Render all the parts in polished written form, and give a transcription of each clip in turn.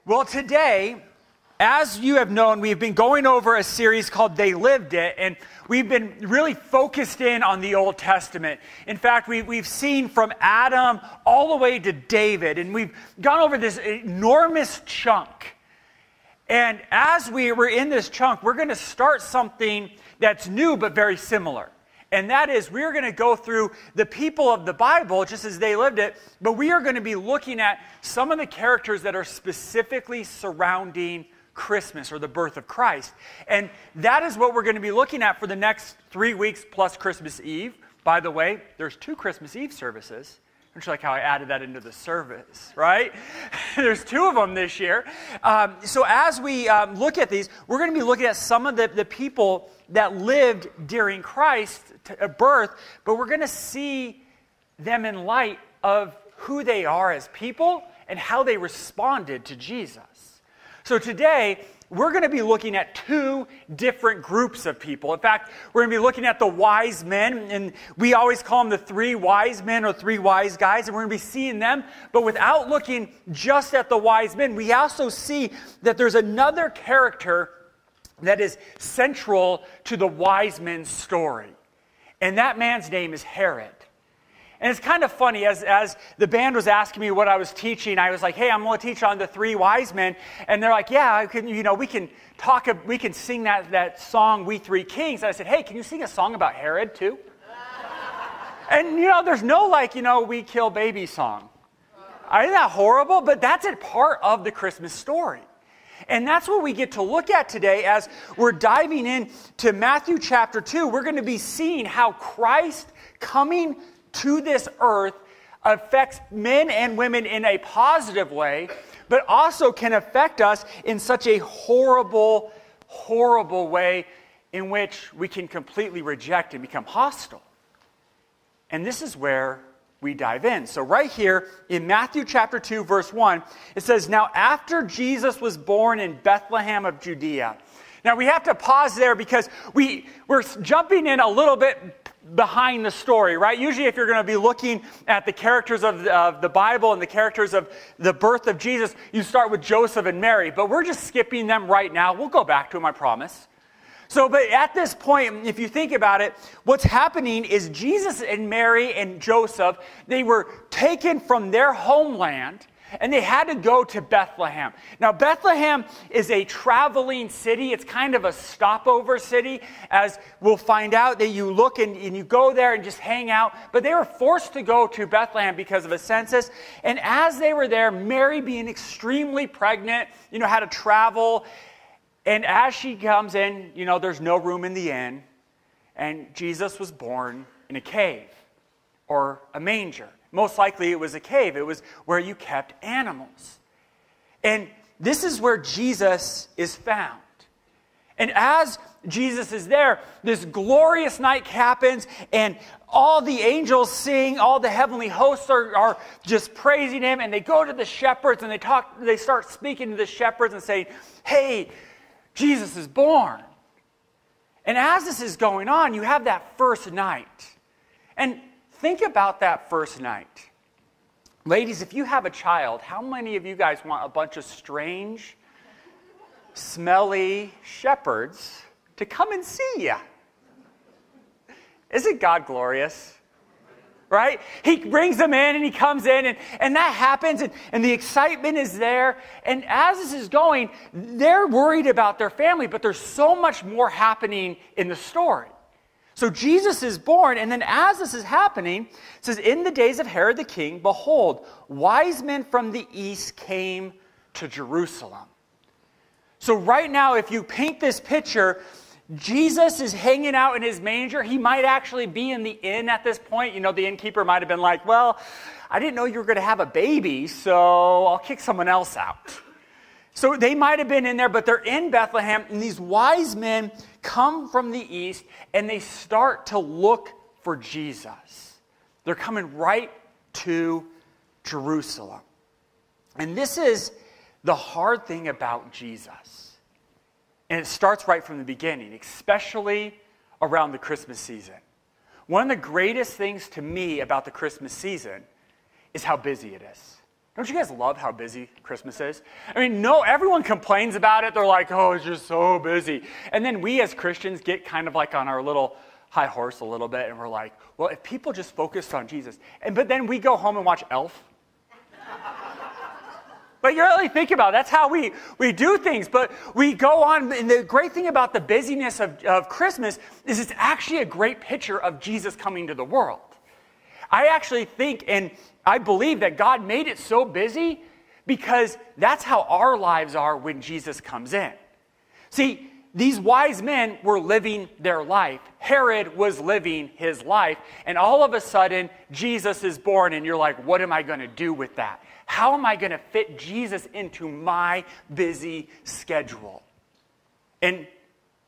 Well, today, as you have known, we've been going over a series called They Lived It, and we've been really focused in on the Old Testament. In fact, we've seen from Adam all the way to David, and we've gone over this enormous chunk. And as we were in this chunk, we're going to start something that's new but very similar. And that is, we're going to go through the people of the Bible just as they lived it, but we are going to be looking at some of the characters that are specifically surrounding Christmas or the birth of Christ. And that is what we're going to be looking at for the next 3 weeks plus Christmas Eve. By the way, there's 2 Christmas Eve services. Don't you like how I added that into the service, right? There's 2 of them this year. So as we look at these, we're going to be looking at some of the people that lived during Christ's birth, but we're going to see them in light of who they are as people and how they responded to Jesus. So today, we're going to be looking at 2 different groups of people. In fact, we're going to be looking at the wise men, and we always call them the 3 wise men or 3 wise guys, and we're going to be seeing them. But without looking just at the wise men, we also see that there's another character that is central to the wise men's story. And that man's name is Herod. And it's kind of funny, as the band was asking me what I was teaching, I was like, hey, I'm going to teach on the 3 wise men. And they're like, yeah, we can sing that song, We Three Kings. And I said, hey, can you sing a song about Herod too? And, there's no we kill baby song. Isn't that horrible? But that's a part of the Christmas story. And that's what we get to look at today as we're diving into Matthew chapter 2. We're going to be seeing how Christ coming to this earth affects men and women in a positive way, but also can affect us in such a horrible, horrible way in which we can completely reject and become hostile. And this is where we dive in. So right here in Matthew chapter 2, verse 1, it says, "Now after Jesus was born in Bethlehem of Judea." Now we have to pause there because we're jumping in a little bit behind the story, right? Usually if you're going to be looking at the characters of the Bible and the characters of the birth of Jesus, you start with Joseph and Mary. But we're just skipping them right now. We'll go back to them, I promise. But at this point, if you think about it, what's happening is Jesus and Mary and Joseph, they were taken from their homeland and they had to go to Bethlehem. Now, Bethlehem is a traveling city. It's kind of a stopover city, as we'll find out that you look and you go there and just hang out. But they were forced to go to Bethlehem because of a census. And as they were there, Mary, being extremely pregnant, had to travel. And as she comes in, there's no room in the inn. And Jesus was born in a cave or a manger. Most likely it was a cave. It was where you kept animals. And this is where Jesus is found. And as Jesus is there, this glorious night happens, and all the angels sing, all the heavenly hosts are just praising him, and they go to the shepherds, and they start speaking to the shepherds and saying, hey, Jesus is born. And as this is going on, you have that first night. And think about that first night. Ladies, if you have a child, how many of you guys want a bunch of strange, smelly shepherds to come and see you? Isn't God glorious? Right? He brings them in and he comes in and that happens and the excitement is there. And as this is going, they're worried about their family, but there's so much more happening in the story. So Jesus is born, and then as this is happening, it says, "In the days of Herod the king, behold, wise men from the east came to Jerusalem." So right now, if you paint this picture, Jesus is hanging out in his manger. He might actually be in the inn at this point. The innkeeper might have been like, well, I didn't know you were going to have a baby, so I'll kick someone else out. So they might have been in there, but they're in Bethlehem, and these wise men come from the east, and they start to look for Jesus. They're coming right to Jerusalem. And this is the hard thing about Jesus. And it starts right from the beginning, especially around the Christmas season. One of the greatest things to me about the Christmas season is how busy it is. Don't you guys love how busy Christmas is? I mean, no, everyone complains about it. They're like, oh, it's just so busy. And then we as Christians get kind of like on our little high horse a little bit, and we're like, well, if people just focused on Jesus. But then we go home and watch Elf. But you really think about it, that's how we do things. But we go on, and the great thing about the busyness of Christmas is it's actually a great picture of Jesus coming to the world. I actually think and I believe that God made it so busy because that's how our lives are when Jesus comes in. See, these wise men were living their life. Herod was living his life. And all of a sudden, Jesus is born, and you're like, what am I going to do with that? How am I going to fit Jesus into my busy schedule? And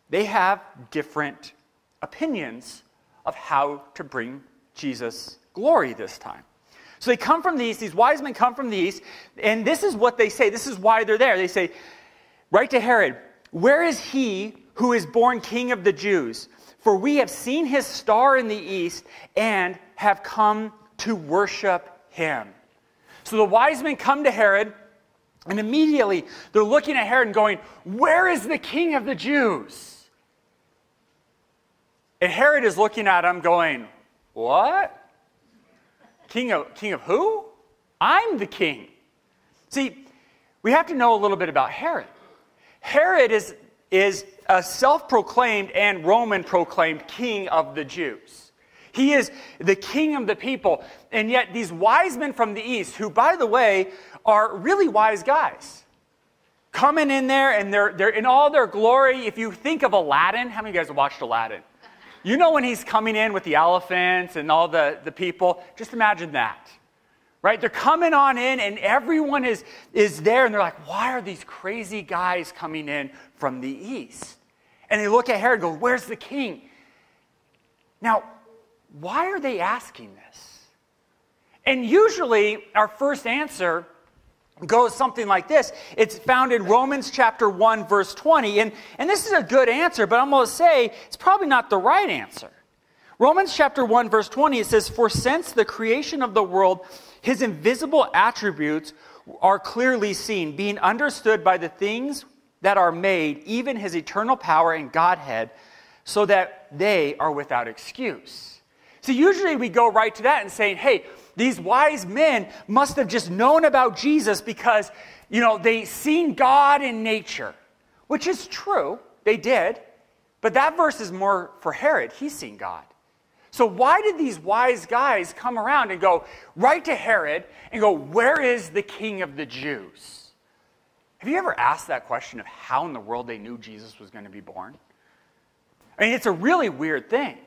they have different opinions of how to bring Jesus glory this time. So they come from the east, these wise men come from the east, and this is what they say. This is why they're there. They say, write to Herod, where is he who is born King of the Jews? For we have seen his star in the east and have come to worship him. So the wise men come to Herod, and immediately they're looking at Herod and going, where is the King of the Jews? And Herod is looking at him going, what? King of who? I'm the king. See, we have to know a little bit about Herod. Herod is a self-proclaimed and Roman-proclaimed king of the Jews. He is the king of the people. And yet these wise men from the east, who, by the way, are really wise guys, coming in there and they're in all their glory. If you think of Aladdin, how many of you guys have watched Aladdin? You know when he's coming in with the elephants and all the people? Just imagine that, right? They're coming on in and everyone is there and they're like, why are these crazy guys coming in from the east? And they look at Herod and go, where's the king? Now, why are they asking this? And usually our first answer goes something like this. It's found in Romans chapter 1, verse 20. And this is a good answer, but I'm going to say it's probably not the right answer. Romans chapter 1, verse 20, it says, for since the creation of the world, his invisible attributes are clearly seen, being understood by the things that are made, even his eternal power and Godhead, so that they are without excuse. So usually we go right to that and saying, hey, these wise men must have just known about Jesus because, they seen God in nature, which is true. They did. But that verse is more for Herod. He's seen God. So why did these wise guys come around and go right to Herod and go, where is the King of the Jews? Have you ever asked that question of how in the world they knew Jesus was going to be born? I mean, it's a really weird thing.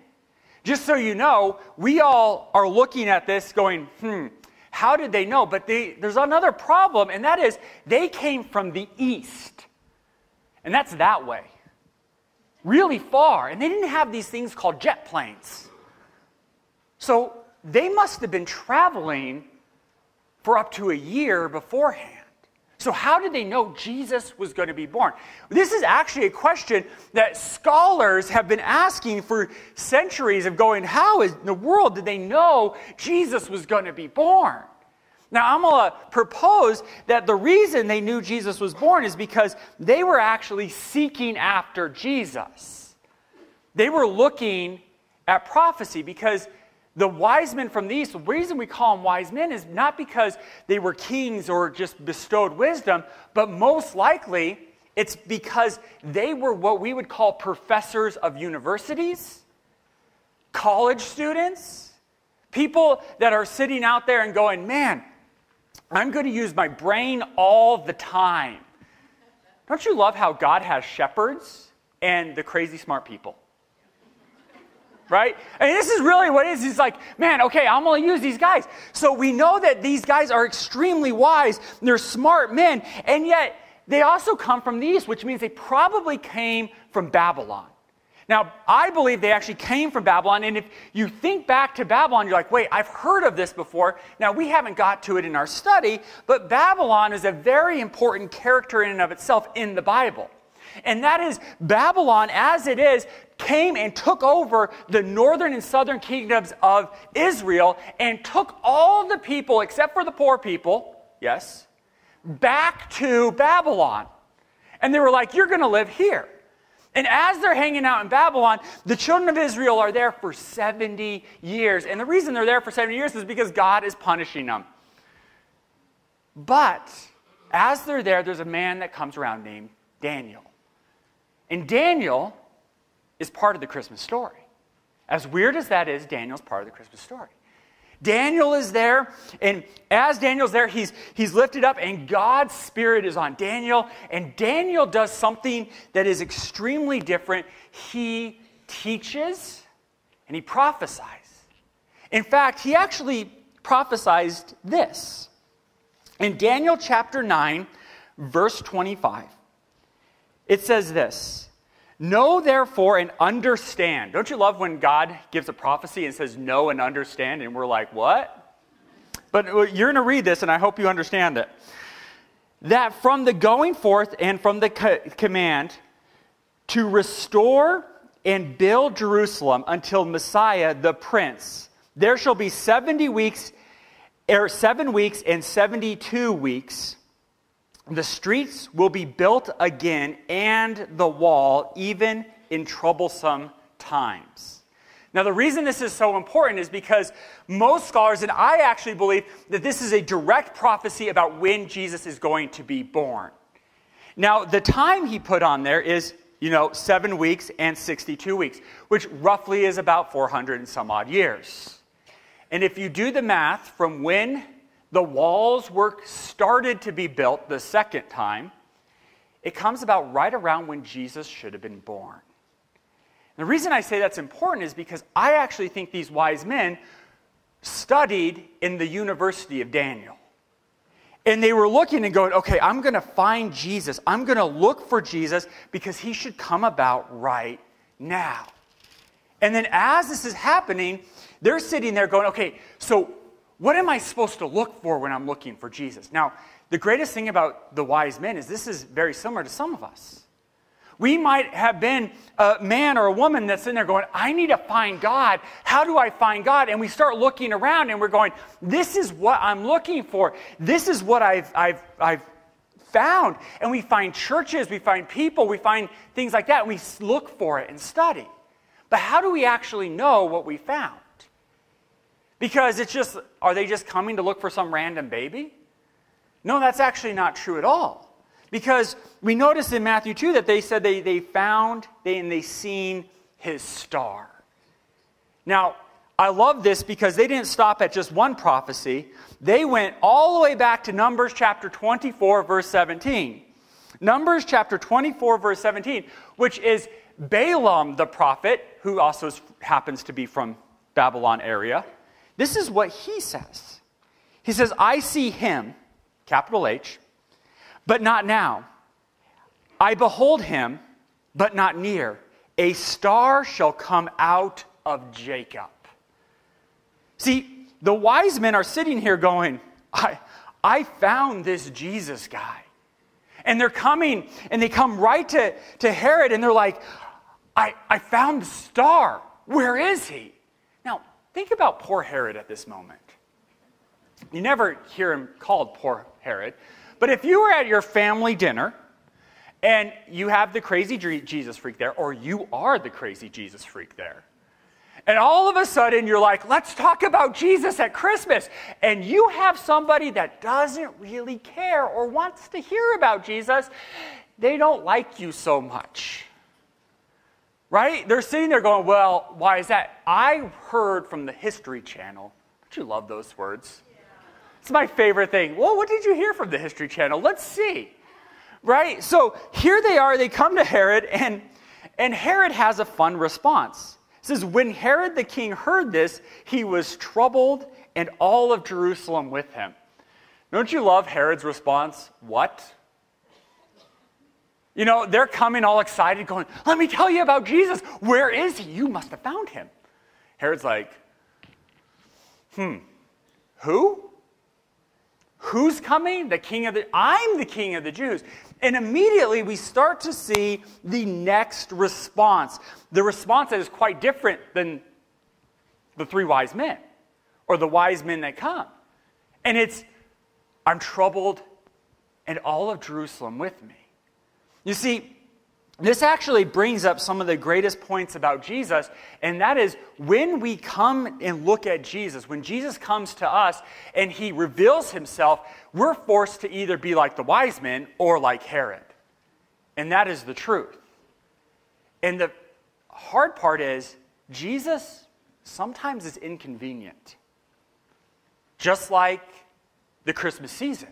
Just so you know, we all are looking at this going, how did they know? But there's another problem, and that is they came from the east. And that's that way. Really far. And they didn't have these things called jet planes. So they must have been traveling for up to a year beforehand. So how did they know Jesus was going to be born? This is actually a question that scholars have been asking for centuries of going, how in the world did they know Jesus was going to be born? Now, I'm going to propose that the reason they knew Jesus was born is because they were actually seeking after Jesus. They were looking at prophecy because the wise men from the east, the reason we call them wise men is not because they were kings or just bestowed wisdom, but most likely it's because they were what we would call professors of universities, college students, people that are sitting out there and going, man, I'm going to use my brain all the time. Don't you love how God has shepherds and the crazy smart people? Right? I mean, this is really what it is. He's like, man, okay, I'm going to use these guys. So we know that these guys are extremely wise. They're smart men. And yet, they also come from the east, which means they probably came from Babylon. Now, I believe they actually came from Babylon. And if you think back to Babylon, you're like, wait, I've heard of this before. Now, we haven't got to it in our study, but Babylon is a very important character in and of itself in the Bible. And that is Babylon, as it is, came and took over the northern and southern kingdoms of Israel and took all the people, except for the poor people, yes, back to Babylon. And they were like, you're going to live here. And as they're hanging out in Babylon, the children of Israel are there for 70 years. And the reason they're there for 70 years is because God is punishing them. But as they're there, there's a man that comes around named Daniel. And Daniel is part of the Christmas story. As weird as that is, Daniel's part of the Christmas story. Daniel is there, and as Daniel's there, he's lifted up, and God's Spirit is on Daniel, and Daniel does something that is extremely different. He teaches, and he prophesies. In fact, he actually prophesied this. In Daniel chapter 9, verse 25, it says this, know therefore and understand. Don't you love when God gives a prophecy and says know and understand, and we're like, what? But you're going to read this, and I hope you understand it. That from the going forth and from the command to restore and build Jerusalem until Messiah the Prince, there shall be 7 weeks and 72 weeks. The streets will be built again, and the wall, even in troublesome times. Now, the reason this is so important is because most scholars, and I actually believe, that this is a direct prophecy about when Jesus is going to be born. Now, the time he put on there is, 7 weeks and 62 weeks, which roughly is about 400 and some odd years. And if you do the math from when the walls were started to be built the second time, it comes about right around when Jesus should have been born. And the reason I say that's important is because I actually think these wise men studied in the University of Daniel. And they were looking and going, okay, I'm going to find Jesus. I'm going to look for Jesus because he should come about right now. And then as this is happening, they're sitting there going, okay, so what am I supposed to look for when I'm looking for Jesus? Now, the greatest thing about the wise men is this is very similar to some of us. We might have been a man or a woman that's in there going, I need to find God. How do I find God? And we start looking around and we're going, this is what I'm looking for. This is what I've found. And we find churches, we find people, we find things like that, and we look for it and study. But how do we actually know what we found? Because are they just coming to look for some random baby? No, that's actually not true at all. Because we notice in Matthew 2 that they said they found and they seen his star. Now, I love this because they didn't stop at just one prophecy. They went all the way back to Numbers chapter 24, verse 17. Numbers chapter 24, verse 17, which is Balaam the prophet, who also happens to be from Babylon area. This is what he says. He says, I see him, capital H, but not now. I behold him, but not near. A star shall come out of Jacob. See, the wise men are sitting here going, I found this Jesus guy. And they're coming, and they come right to Herod, and they're like, I found the star. Where is he? Now, think about poor Herod at this moment. You never hear him called poor Herod. But if you were at your family dinner, and you have the crazy Jesus freak there, or you are the crazy Jesus freak there, and all of a sudden you're like, let's talk about Jesus at Christmas, and you have somebody that doesn't really care or wants to hear about Jesus, they don't like you so much. Right? They're sitting there going, well, why is that? I heard from the History Channel. Don't you love those words? Yeah. It's my favorite thing. Well, what did you hear from the History Channel? Let's see. Right? So here they are. They come to Herod, and Herod has a fun response. It says, when Herod the king heard this, he was troubled, and all of Jerusalem with him. Don't you love Herod's response? What? You know, they're coming all excited going, let me tell you about Jesus. Where is he? You must have found him. Herod's like, who? Who's coming? I'm the king of the Jews. And immediately we start to see the next response. The response that is quite different than the three wise men or the wise men that come. And it's, I'm troubled, and all of Jerusalem with me. You see, this actually brings up some of the greatest points about Jesus, and that is when we come and look at Jesus, when Jesus comes to us and he reveals himself, we're forced to either be like the wise men or like Herod. And that is the truth. And the hard part is, Jesus sometimes is inconvenient. Just like the Christmas season.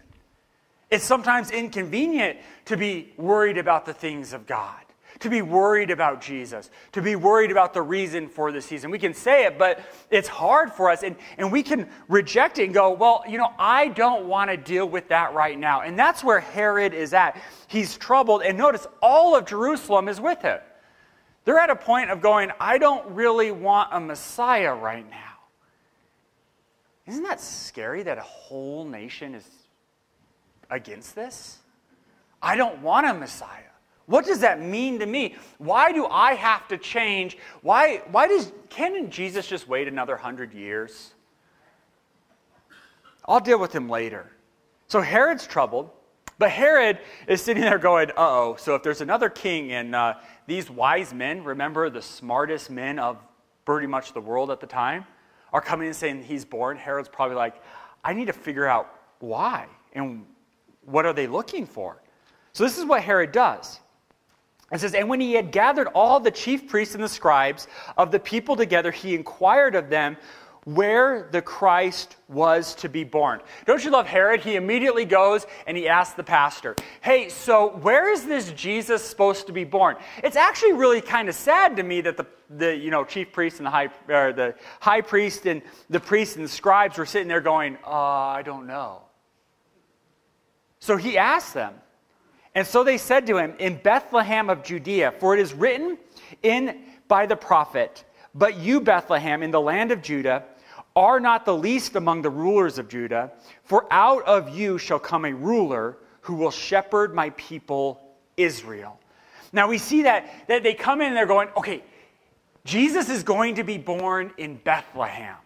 It's sometimes inconvenient to be worried about the things of God, to be worried about Jesus, to be worried about the reason for the season. We can say it, but it's hard for us, and we can reject it and go, well, I don't want to deal with that right now. And that's where Herod is at. He's troubled, and notice all of Jerusalem is with him. They're at a point of going, I don't really want a Messiah right now. Isn't that scary that a whole nation is against this? I don't want a Messiah. What does that mean to me? Why do I have to change? Can't Jesus just wait another 100 years? I'll deal with him later. So Herod's troubled, but Herod is sitting there going, uh-oh, so if there's another king and these wise men, remember the smartest men of pretty much the world at the time, are coming and saying he's born, Herod's probably like, I need to figure out why and what are they looking for? So this is what Herod does. It says, and when he had gathered all the chief priests and the scribes of the people together, he inquired of them where the Christ was to be born. Don't you love Herod? He immediately goes and he asks the pastor, hey, so where is this Jesus supposed to be born? It's actually really kind of sad to me that the chief priest and the high priest and the priests and the scribes were sitting there going, I don't know. So he asked them. And so they said to him, in Bethlehem of Judea, for it is written by the prophet, but you, Bethlehem, in the land of Judah, are not the least among the rulers of Judah, for out of you shall come a ruler who will shepherd my people Israel. Now we see that they come in and they're going, okay, Jesus is going to be born in Bethlehem.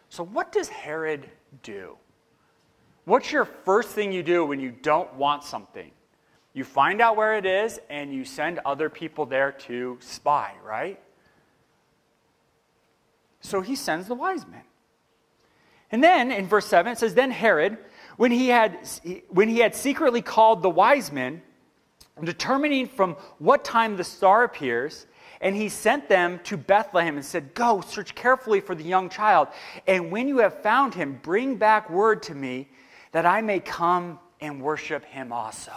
So what does Herod do? What's your first thing you do when you don't want something? You find out where it is, and you send other people there to spy, right? So he sends the wise men. And then, in verse 7, it says, then Herod, when he had secretly called the wise men, determining from what time the star appears, and he sent them to Bethlehem and said, go, search carefully for the young child, and when you have found him, bring back word to me, that I may come and worship him also.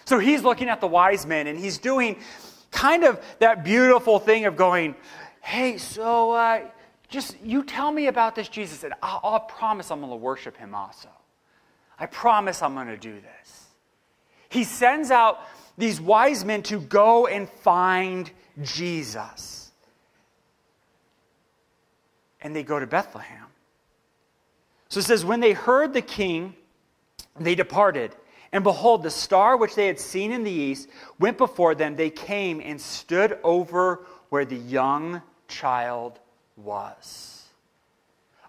So he's looking at the wise men, and he's doing kind of that beautiful thing of going, hey, so just you tell me about this Jesus, and I'll promise I'm going to worship him also. I promise I'm going to do this. He sends out these wise men to go and find Jesus. And they go to Bethlehem. So it says, when they heard the king, they departed. And behold, the star which they had seen in the east went before them. They came and stood over where the young child was.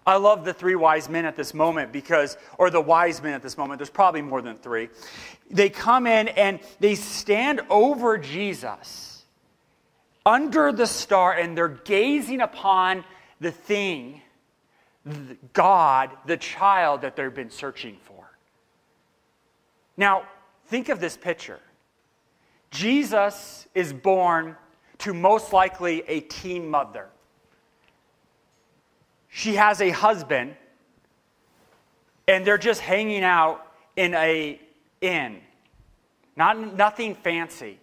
I love the three wise men at this moment or the wise men at this moment. There's probably more than three. They come in and they stand over Jesus under the star, and they're gazing upon the thing, God, the child that they've been searching for. Now, think of this picture. Jesus is born to most likely a teen mother. She has a husband, and they're just hanging out in an inn. Nothing fancy.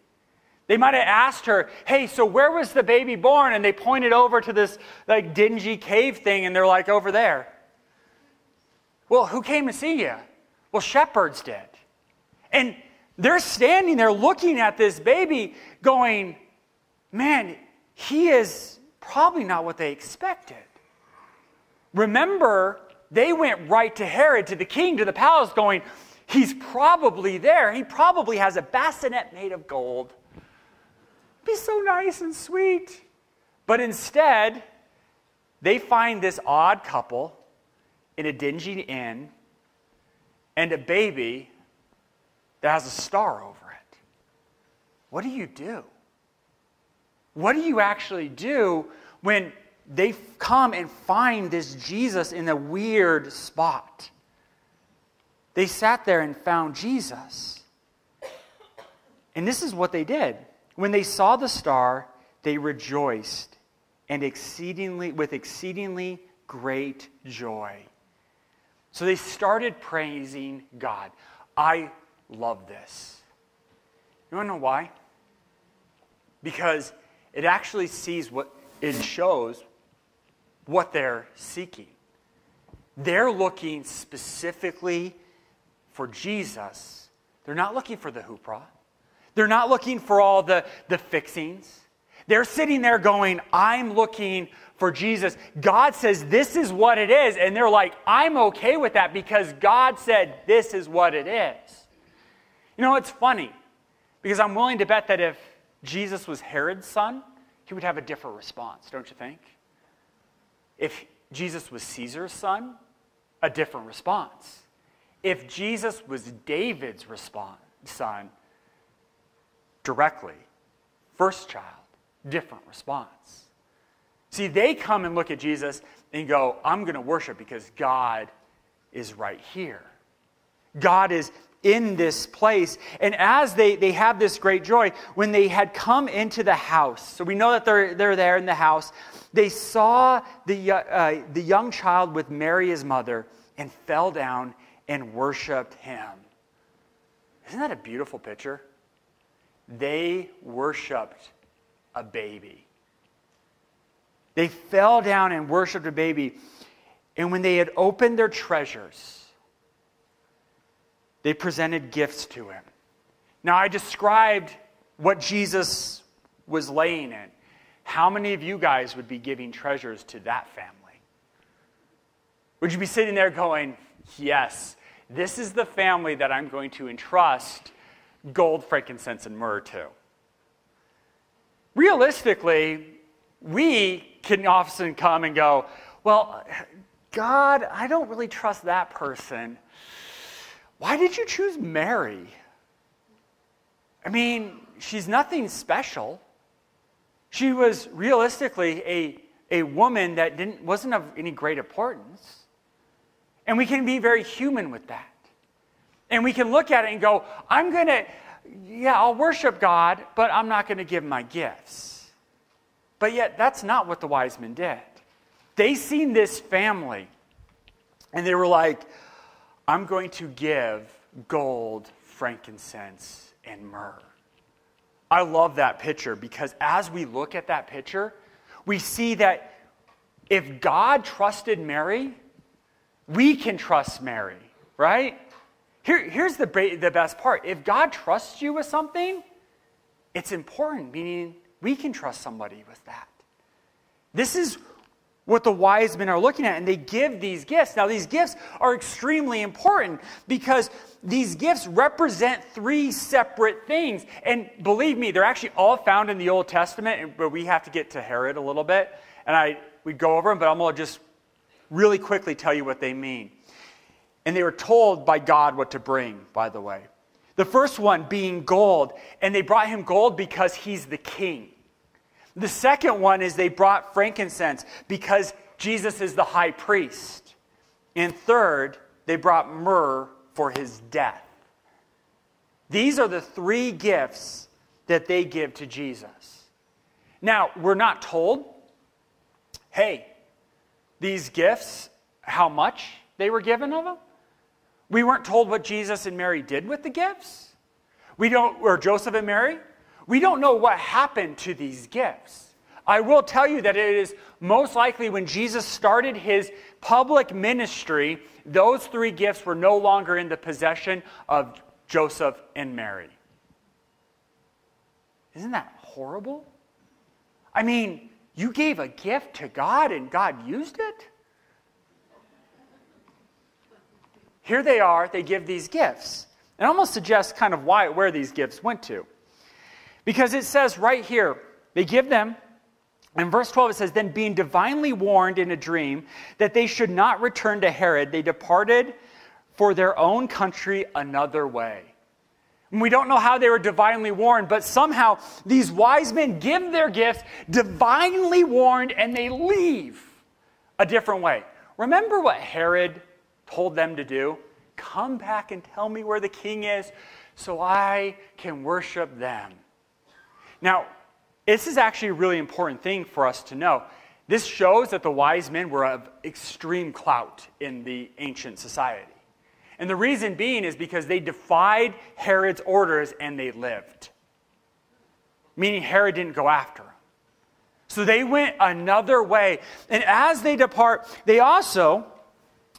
They might have asked her, hey, so where was the baby born? And they pointed over to this dingy cave thing, and they're like, over there. Well, who came to see you? Well, shepherds did. And they're standing there looking at this baby going, man, he is probably not what they expected. Remember, they went right to Herod, to the king, to the palace going, he's probably there. He probably has a bassinet made of gold. Be so nice and sweet. But instead, they find this odd couple in a dingy inn and a baby that has a star over it. What do you do? What do you actually do when they come and find this Jesus in a weird spot? They sat there and found Jesus. And this is what they did. When they saw the star, they rejoiced and with exceedingly great joy. So they started praising God. I love this. You want to know why? Because it actually shows what they're seeking. They're looking specifically for Jesus. They're not looking for the hoopla. They're not looking for all the fixings. They're sitting there going, I'm looking for Jesus. God says this is what it is. And they're like, I'm okay with that because God said this is what it is. You know, it's funny because I'm willing to bet that if Jesus was Herod's son, he would have a different response, don't you think? If Jesus was Caesar's son, a different response. If Jesus was David's son, directly, first child, different response. See, they come and look at Jesus and go, I'm going to worship because God is right here. God is in this place. And as they have this great joy, when they had come into the house, so we know that they're there in the house, they saw the young child with Mary, his mother, and fell down and worshiped him. Isn't that a beautiful picture? They worshiped a baby. They fell down and worshiped a baby. And when they had opened their treasures, they presented gifts to him. Now, I described what Jesus was laying in. How many of you guys would be giving treasures to that family? Would you be sitting there going, yes, this is the family that I'm going to entrust gold, frankincense, and myrrh to? Realistically, we can often come and go, well, God, I don't really trust that person. Why did you choose Mary? I mean, she's nothing special. She was realistically a woman that wasn't of any great importance. And we can be very human with that. And we can look at it and go, I'll worship God, but I'm not going to give my gifts. But yet, that's not what the wise men did. They seen this family, and they were like, I'm going to give gold, frankincense, and myrrh. I love that picture because as we look at that picture, we see that if God trusted Mary, we can trust Mary, right? Here's the best part. If God trusts you with something, it's important, meaning we can trust somebody with that. This is what the wise men are looking at, and they give these gifts. Now, these gifts are extremely important because these gifts represent three separate things. And believe me, they're actually all found in the Old Testament, but we have to get to Herod a little bit. And we go over them, but I'm going to just really quickly tell you what they mean. And they were told by God what to bring, by the way. The first one being gold. And they brought him gold because he's the king. The second one is they brought frankincense because Jesus is the high priest. And third, they brought myrrh for his death. These are the three gifts that they give to Jesus. Now, we're not told, hey, these gifts, how much they were given of them. We weren't told what Jesus and Mary did with the gifts. Or Joseph and Mary. We don't know what happened to these gifts. I will tell you that it is most likely when Jesus started his public ministry, those three gifts were no longer in the possession of Joseph and Mary. Isn't that horrible? I mean, you gave a gift to God and God used it? Here they are, they give these gifts. It almost suggests kind of where these gifts went to. Because it says right here, they give them, in verse 12 it says, then being divinely warned in a dream that they should not return to Herod, they departed for their own country another way. And we don't know how they were divinely warned, but somehow these wise men give their gifts, divinely warned, and they leave a different way. Remember what Herod told them to do? Come back and tell me where the king is so I can worship them. Now, this is actually a really important thing for us to know. This shows that the wise men were of extreme clout in the ancient society. And the reason being is because they defied Herod's orders and they lived. Meaning Herod didn't go after them. So they went another way. And as they depart, they also,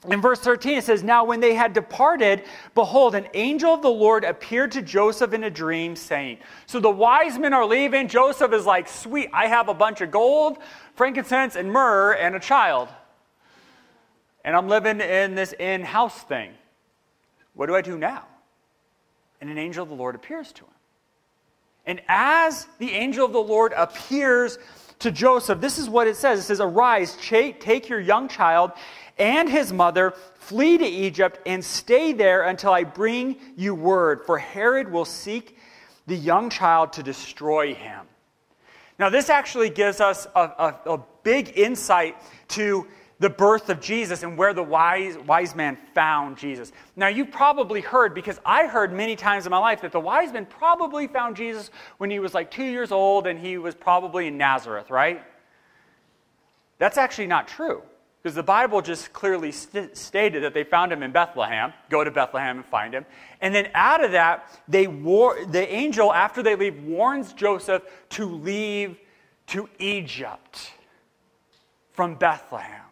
in verse 13 it says, now when they had departed, behold, an angel of the Lord appeared to Joseph in a dream, saying. So the wise men are leaving. Joseph is like, sweet, I have a bunch of gold, frankincense, and myrrh, and a child. And I'm living in this in-house thing. What do I do now? And an angel of the Lord appears to him. And as the angel of the Lord appears to Joseph, this is what it says. It says, arise, take your young child and his mother, flee to Egypt, and stay there until I bring you word. For Herod will seek the young child to destroy him. Now, this actually gives us a big insight to the birth of Jesus and where the wise man found Jesus. Now, you've probably heard, because I heard many times in my life, that the wise men probably found Jesus when he was like 2 years old and he was probably in Nazareth, right? That's actually not true, because the Bible just clearly stated that they found him in Bethlehem. Go to Bethlehem and find him. And then out of that, the angel, after they leave, warns Joseph to leave to Egypt from Bethlehem.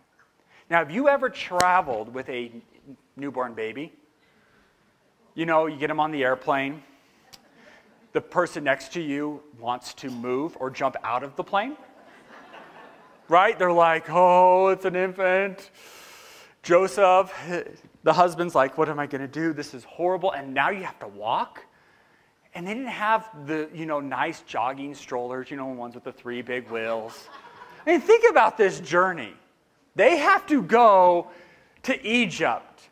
Now, have you ever traveled with a newborn baby? You know, you get them on the airplane. The person next to you wants to move or jump out of the plane. Right? They're like, oh, it's an infant. Joseph, the husband's like, what am I going to do? This is horrible. And now you have to walk. And they didn't have the, nice jogging strollers, ones with the 3 big wheels. I mean, think about this journey. They have to go to Egypt.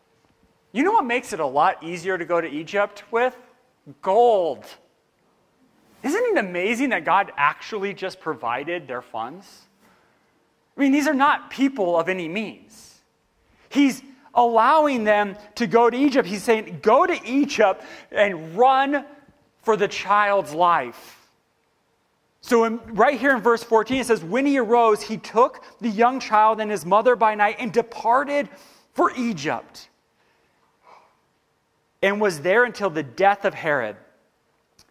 You know what makes it a lot easier to go to Egypt with? Gold. Isn't it amazing that God actually just provided their funds? I mean, these are not people of any means. He's allowing them to go to Egypt. He's saying, go to Egypt and run for the child's life. So right here in verse 14, it says, when he arose, he took the young child and his mother by night and departed for Egypt, and was there until the death of Herod,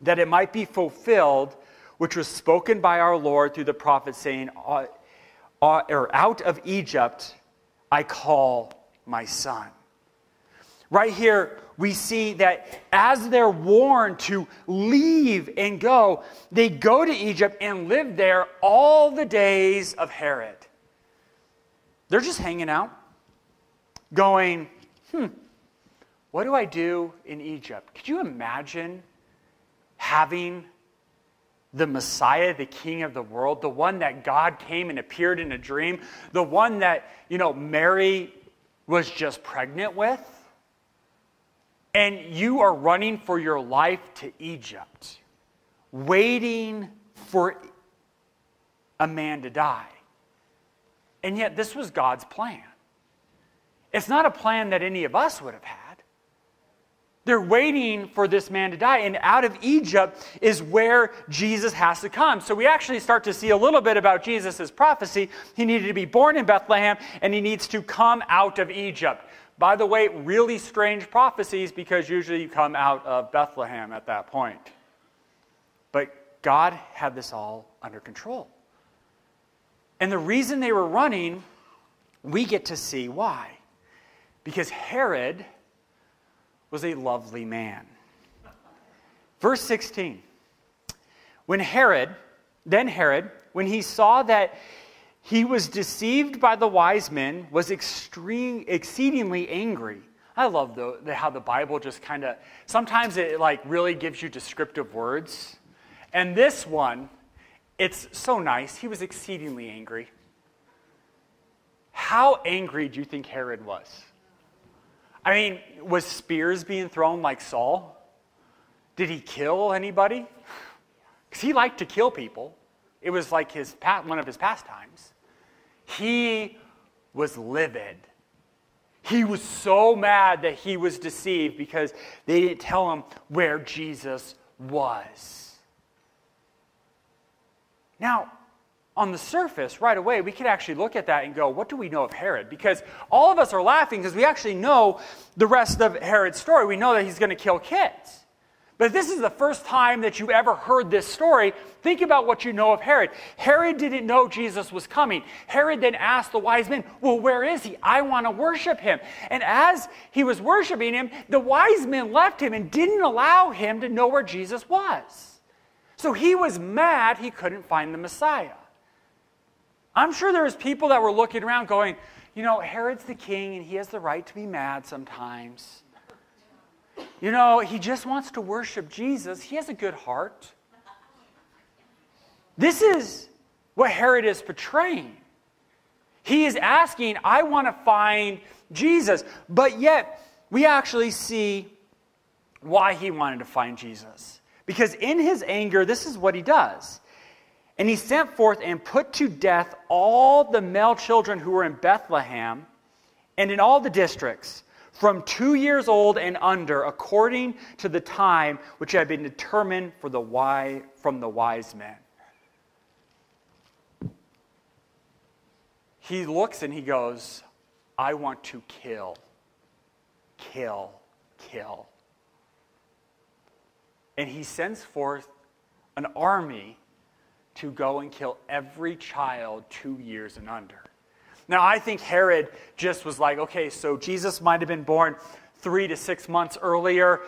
that it might be fulfilled, which was spoken by our Lord through the prophet, saying, out of Egypt I call my son. Right here, we see that as they're warned to leave and go, they go to Egypt and live there all the days of Herod. They're just hanging out, going, what do I do in Egypt? Could you imagine having the Messiah, the King of the world, the one that God came and appeared in a dream, the one that, Mary was just pregnant with? And you are running for your life to Egypt, waiting for a man to die. And yet this was God's plan. It's not a plan that any of us would have had. They're waiting for this man to die. And out of Egypt is where Jesus has to come. So we actually start to see a little bit about Jesus' prophecy. He needed to be born in Bethlehem, and he needs to come out of Egypt. By the way, really strange prophecies, because usually you come out of Bethlehem at that point. But God had this all under control. And the reason they were running, we get to see why. Because Herod was a lovely man. Verse 16. When Herod, when he saw that he was deceived by the wise men, was exceedingly angry. I love how the Bible just kind of, sometimes it really gives you descriptive words. And this one, it's so nice. He was exceedingly angry. How angry do you think Herod was? I mean, was spears being thrown like Saul? Did he kill anybody? Because he liked to kill people. It was like one of his pastimes. He was livid. He was so mad that he was deceived because they didn't tell him where Jesus was. Now, on the surface, right away, we could actually look at that and go, what do we know of Herod? Because all of us are laughing because we actually know the rest of Herod's story. We know that he's going to kill kids. But if this is the first time that you ever heard this story, think about what you know of Herod. Herod didn't know Jesus was coming. Herod then asked the wise men, well, where is he? I want to worship him. And as he was worshiping him, the wise men left him and didn't allow him to know where Jesus was. So he was mad he couldn't find the Messiah. I'm sure there was people that were looking around going, you know, Herod's the king and he has the right to be mad sometimes. You know, he just wants to worship Jesus. He has a good heart. This is what Herod is portraying. He is asking, I want to find Jesus. But yet, we actually see why he wanted to find Jesus. Because in his anger, this is what he does. And he sent forth and put to death all the male children who were in Bethlehem and in all the districts, from 2 years old and under, according to the time which had been determined from the wise men. He looks and he goes, I want to kill, kill, kill. And he sends forth an army to go and kill every child 2 years and under. Now, I think Herod just was like, okay, so Jesus might have been born 3 to 6 months earlier.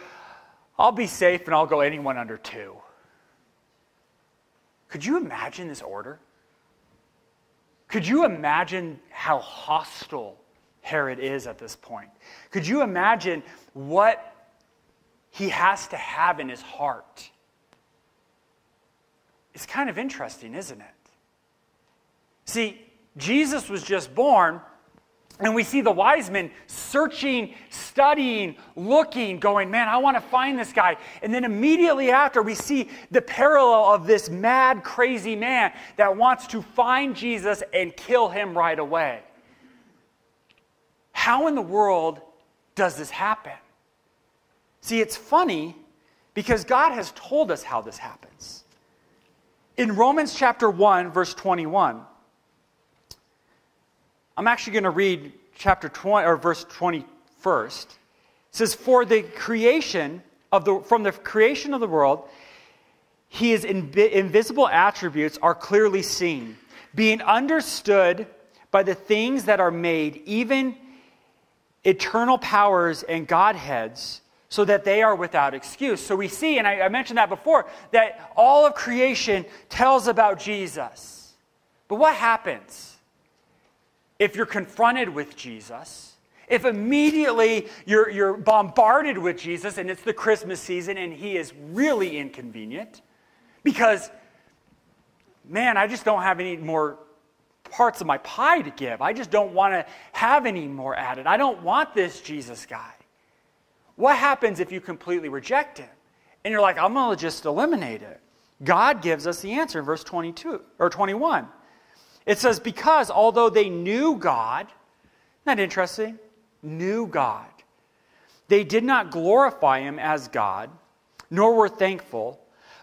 I'll be safe and I'll go anyone under 2. Could you imagine this order? Could you imagine how hostile Herod is at this point? Could you imagine what he has to have in his heart? It's kind of interesting, isn't it? See, Jesus was just born, and we see the wise men searching, studying, looking, going, man, I want to find this guy. And then immediately after, we see the parallel of this mad, crazy man that wants to find Jesus and kill him right away. How in the world does this happen? See, it's funny because God has told us how this happens. In Romans chapter 1, verse 21, I'm actually going to read chapter 20 or verse 20 first. It says, from the creation of the world, his invisible attributes are clearly seen, being understood by the things that are made, even eternal powers and Godheads, so that they are without excuse. So we see, and I mentioned that before, that all of creation tells about Jesus. But what happens if you're confronted with Jesus? If immediately you're bombarded with Jesus and it's the Christmas season and he is really inconvenient because, man, I just don't have any more parts of my pie to give. I just don't want to have any more added. I don't want this Jesus guy. What happens if you completely reject him? And you're like, I'm going to just eliminate it. God gives us the answer in verse 22 or 21. It says, because although they knew God, isn't that interesting? Knew God. They did not glorify him as God, nor were thankful,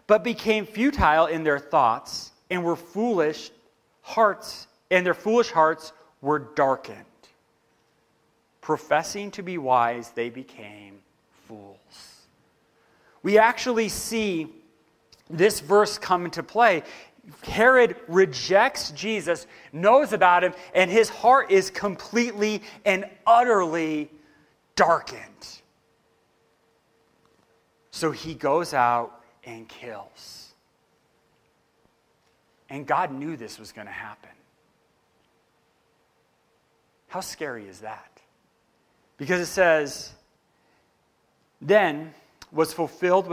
but became futile in their thoughts, and were foolish hearts, and their foolish hearts were darkened. Professing to be wise, they became fools. We actually see this verse come into play. Herod rejects Jesus, knows about him, and his heart is completely and utterly darkened. So he goes out and kills. And God knew this was going to happen. How scary is that? Because it says, then was fulfilled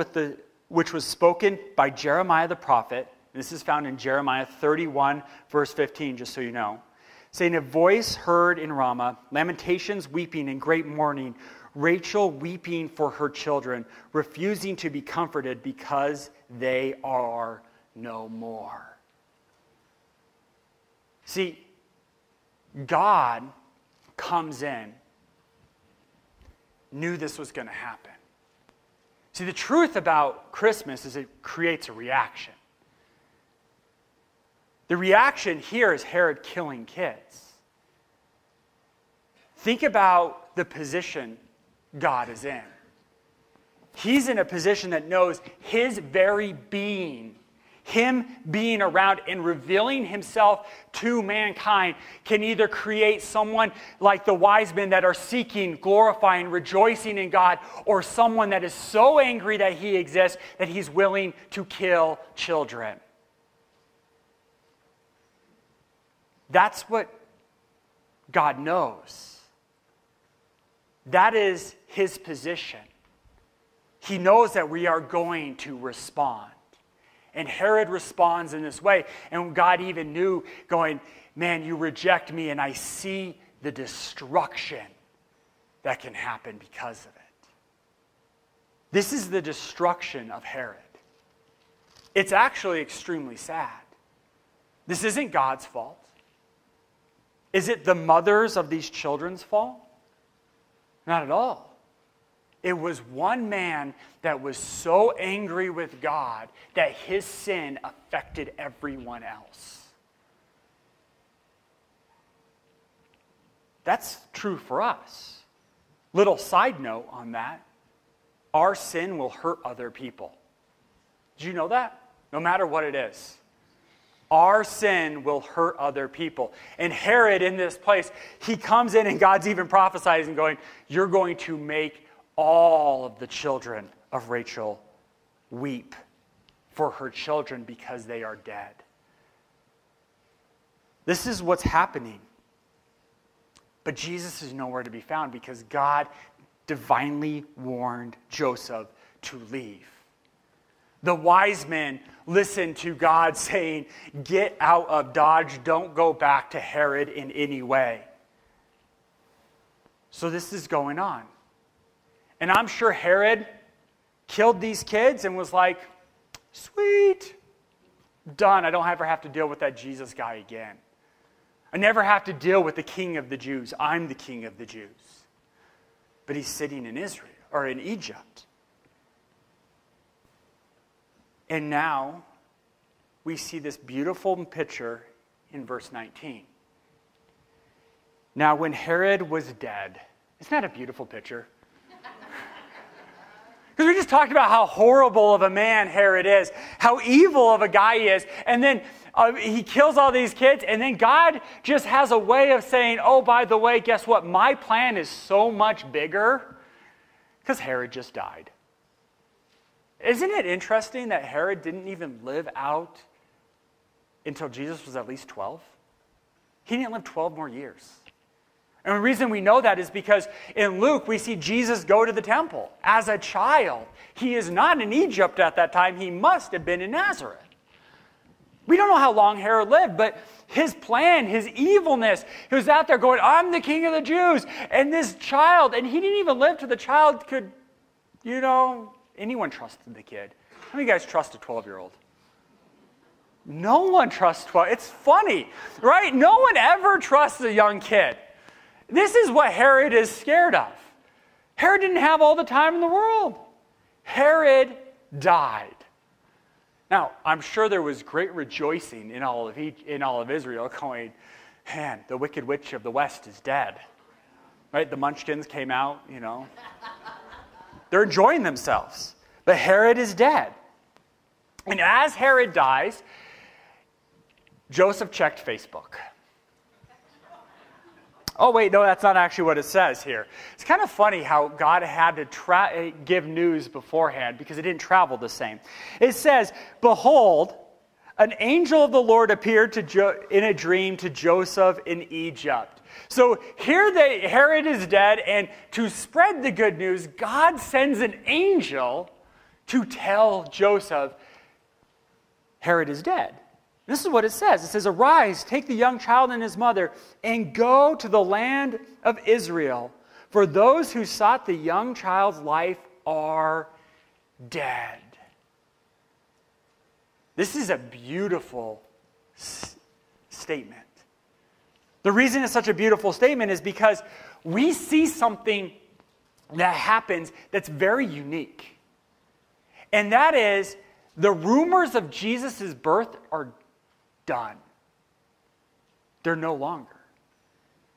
which was spoken by Jeremiah the prophet. This is found in Jeremiah 31, verse 15, just so you know. Saying, a voice heard in Ramah, lamentations, weeping, and great mourning, Rachel weeping for her children, refusing to be comforted because they are no more. See, God comes in, knew this was going to happen. See, the truth about Christmas is it creates a reaction. The reaction here is Herod killing kids. Think about the position God is in. He's in a position that knows his very being, him being around and revealing himself to mankind, can either create someone like the wise men that are seeking, glorifying, rejoicing in God, or someone that is so angry that he exists that he's willing to kill children. That's what God knows. That is his position. He knows that we are going to respond. And Herod responds in this way. And God even knew, going, man, you reject me, and I see the destruction that can happen because of it. This is the destruction of Herod. It's actually extremely sad. This isn't God's fault. Is it the mothers of these children's fault? Not at all. It was one man that was so angry with God that his sin affected everyone else. That's true for us. Little side note on that. Our sin will hurt other people. Did you know that? No matter what it is. Our sin will hurt other people. And Herod in this place, he comes in and God's even prophesying going, you're going to make all of the children of Rachel weep for her children because they are dead. This is what's happening. But Jesus is nowhere to be found because God divinely warned Joseph to leave. The wise men listened to God saying, get out of Dodge, don't go back to Herod in any way. So this is going on. And I'm sure Herod killed these kids and was like, sweet, done. I don't ever have to deal with that Jesus guy again. I never have to deal with the king of the Jews. I'm the king of the Jews. But he's sitting in Israel or in Egypt. And now we see this beautiful picture in verse 19. Now when Herod was dead, isn't that a beautiful picture? Because we just talked about how horrible of a man Herod is, how evil of a guy he is, and then he kills all these kids, and then God just has a way of saying, oh, by the way, guess what? My plan is so much bigger because Herod just died. Isn't it interesting that Herod didn't even live out until Jesus was at least 12? He didn't live 12 more years. And the reason we know that is because in Luke, we see Jesus go to the temple as a child. He is not in Egypt at that time. He must have been in Nazareth. We don't know how long Herod lived, but his plan, his evilness, he was out there going, I'm the king of the Jews. And this child, and he didn't even live till the child could, anyone trusted the kid. How many of you guys trust a 12-year-old? No one trusts 12. It's funny, right? No one ever trusts a young kid. This is what Herod is scared of. Herod didn't have all the time in the world. Herod died. Now, I'm sure there was great rejoicing in all of Israel going, man, the wicked witch of the West is dead. Right? The Munchkins came out, They're enjoying themselves. But Herod is dead. And as Herod dies, Joseph checked Facebook. Oh, wait, no, that's not actually what it says here. It's kind of funny how God had to give news beforehand because it didn't travel the same. It says, behold, an angel of the Lord appeared in a dream to Joseph in Egypt. So here Herod is dead, and to spread the good news, God sends an angel to tell Joseph, Herod is dead. This is what it says. It says, arise, take the young child and his mother, and go to the land of Israel. For those who sought the young child's life are dead. This is a beautiful statement. The reason it's such a beautiful statement is because we see something that happens that's very unique. And that is, the rumors of Jesus' birth are done. They're no longer.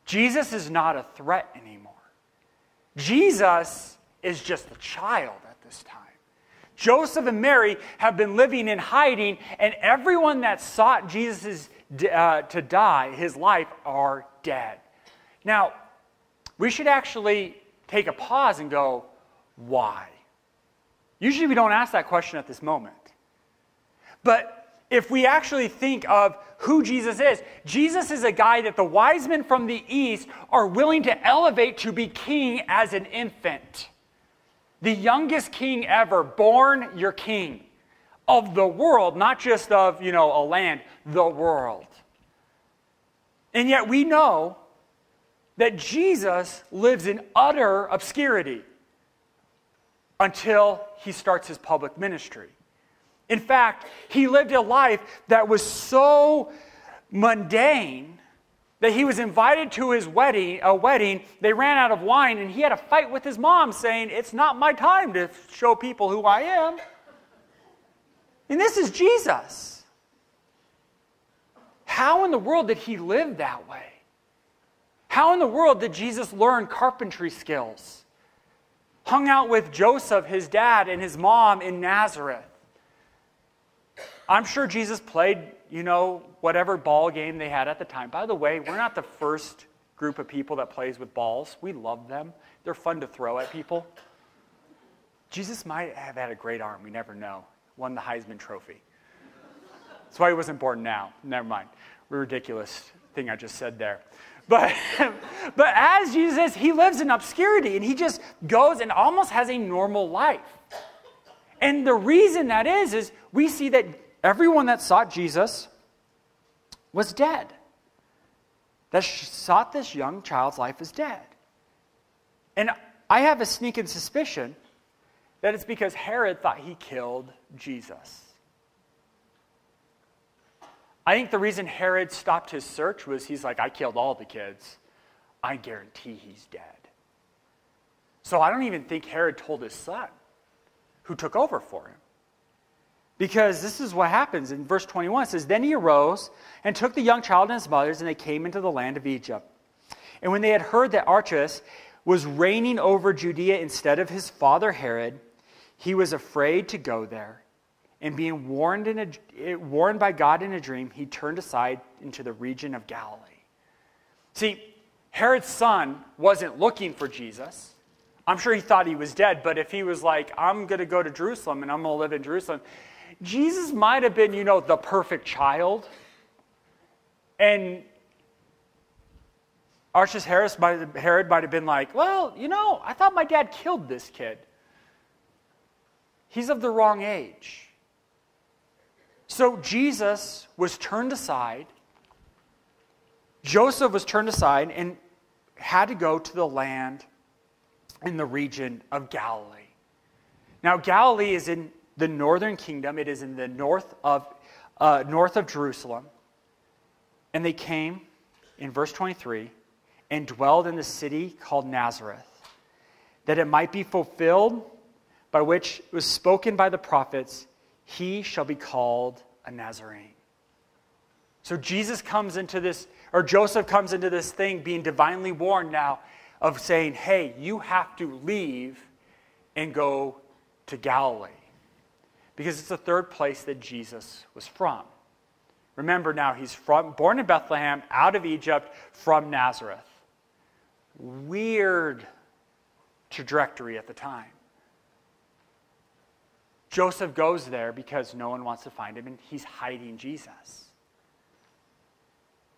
Jesus is not a threat anymore. Jesus is just a child at this time. Joseph and Mary have been living in hiding, and everyone that sought Jesus to die, his life, are dead. Now, we should actually take a pause and go, why? Usually we don't ask that question at this moment. But if we actually think of who Jesus is a guy that the wise men from the east are willing to elevate to be king as an infant. The youngest king ever, born your king of the world, not just of, a land, the world. And yet we know that Jesus lives in utter obscurity until he starts his public ministry. In fact, he lived a life that was so mundane that he was invited to his wedding. They ran out of wine, and he had a fight with his mom saying, "It's not my time to show people who I am." And this is Jesus. How in the world did he live that way? How in the world did Jesus learn carpentry skills? Hung out with Joseph, his dad, and his mom in Nazareth. I'm sure Jesus played, whatever ball game they had at the time. By the way, we're not the first group of people that plays with balls. We love them. They're fun to throw at people. Jesus might have had a great arm. We never know. Won the Heisman Trophy. That's why he wasn't born now. Never mind. Ridiculous thing I just said there. But as Jesus is, he lives in obscurity, and he just goes and almost has a normal life. And the reason that is we see that everyone that sought Jesus was dead. That sought this young child's life is dead. And I have a sneaking suspicion that it's because Herod thought he killed Jesus. I think the reason Herod stopped his search was he's like, I killed all the kids. I guarantee he's dead. So I don't even think Herod told his son, who took over for him. Because this is what happens in verse 21. It says, Then he arose and took the young child and his mothers, and they came into the land of Egypt. And when they had heard that Archelaus was reigning over Judea instead of his father Herod, he was afraid to go there. And being warned by God in a dream, he turned aside into the region of Galilee. See, Herod's son wasn't looking for Jesus. I'm sure he thought he was dead, but if he was like, I'm going to go to Jerusalem and I'm going to live in Jerusalem, Jesus might have been, the perfect child. And Herod might have been like, well, I thought my dad killed this kid. He's of the wrong age. So Jesus was turned aside. Joseph was turned aside and had to go to the land in the region of Galilee. Now, Galilee is in the northern kingdom. It is in the north of Jerusalem. And they came, in verse 23, and dwelled in the city called Nazareth, that it might be fulfilled by which was spoken by the prophets, he shall be called a Nazarene. So Joseph comes into this thing being divinely warned now of saying, hey, you have to leave and go to Galilee. Because it's the third place that Jesus was from. Remember now, he's born in Bethlehem, out of Egypt, from Nazareth. Weird trajectory at the time. Joseph goes there because no one wants to find him, and he's hiding Jesus.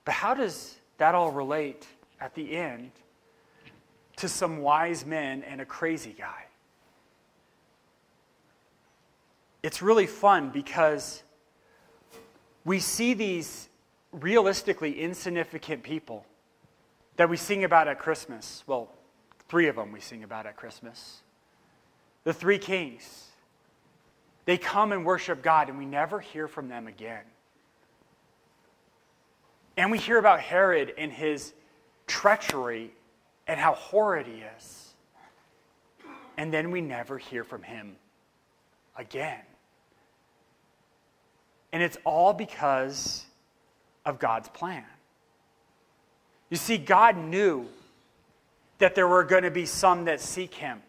But how does that all relate at the end to some wise men and a crazy guy? It's really fun because we see these realistically insignificant people that we sing about at Christmas. Well, Three of them we sing about at Christmas. The three kings. They come and worship God, and we never hear from them again. And we hear about Herod and his treachery and how horrid he is. And then we never hear from him again. And it's all because of God's plan. You see, God knew that there were going to be some that seek him.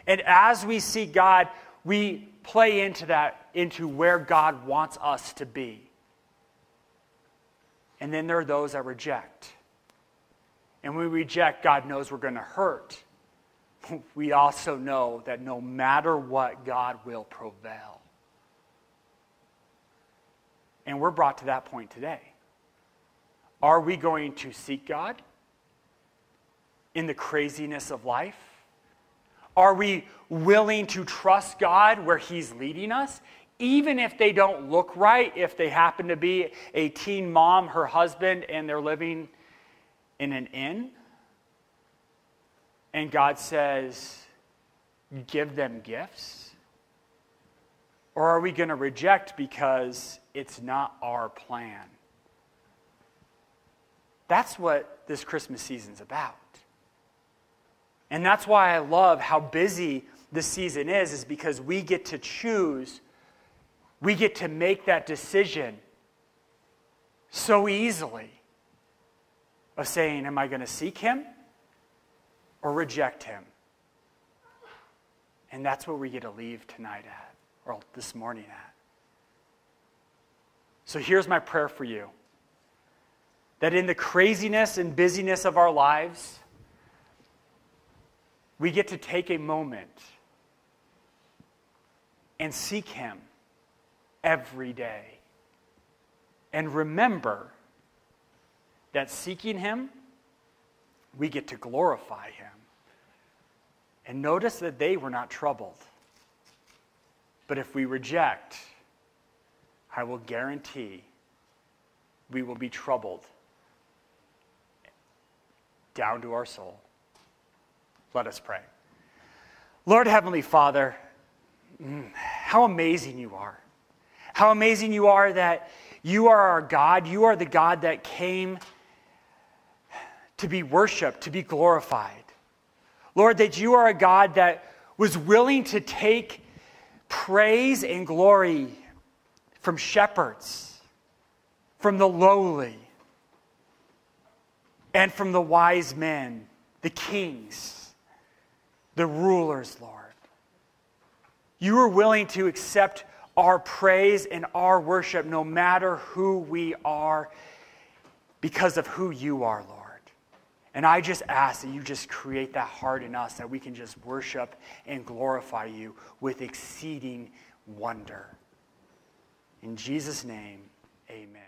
And as we seek God, we play into that, into where God wants us to be. And then there are those that reject. And when we reject, God knows we're going to hurt. We also know that no matter what, God will prevail. And we're brought to that point today. Are we going to seek God in the craziness of life? Are we willing to trust God where he's leading us? Even if they don't look right, if they happen to be a teen mom, her husband, and they're living in an inn, and God says, give them gifts? Or are we going to reject because it's not our plan? That's what this Christmas season's about. And that's why I love how busy this season is because we get to choose. We get to make that decision so easily of saying, am I going to seek him or reject him? And that's what we get to leave tonight at, or this morning at. So here's my prayer for you. That in the craziness and busyness of our lives, we get to take a moment and seek him every day. And remember that seeking him, we get to glorify him. And notice that they were not troubled. But if we reject, I will guarantee we will be troubled down to our soul. Let us pray. Lord Heavenly Father, how amazing you are. How amazing you are that you are our God. You are the God that came to be worshiped, to be glorified. Lord, that you are a God that was willing to take praise and glory from shepherds, from the lowly, and from the wise men, the kings, the rulers, Lord. You are willing to accept our praise and our worship no matter who we are because of who you are, Lord. And I just ask that you just create that heart in us that we can just worship and glorify you with exceeding wonder. In Jesus' name, amen.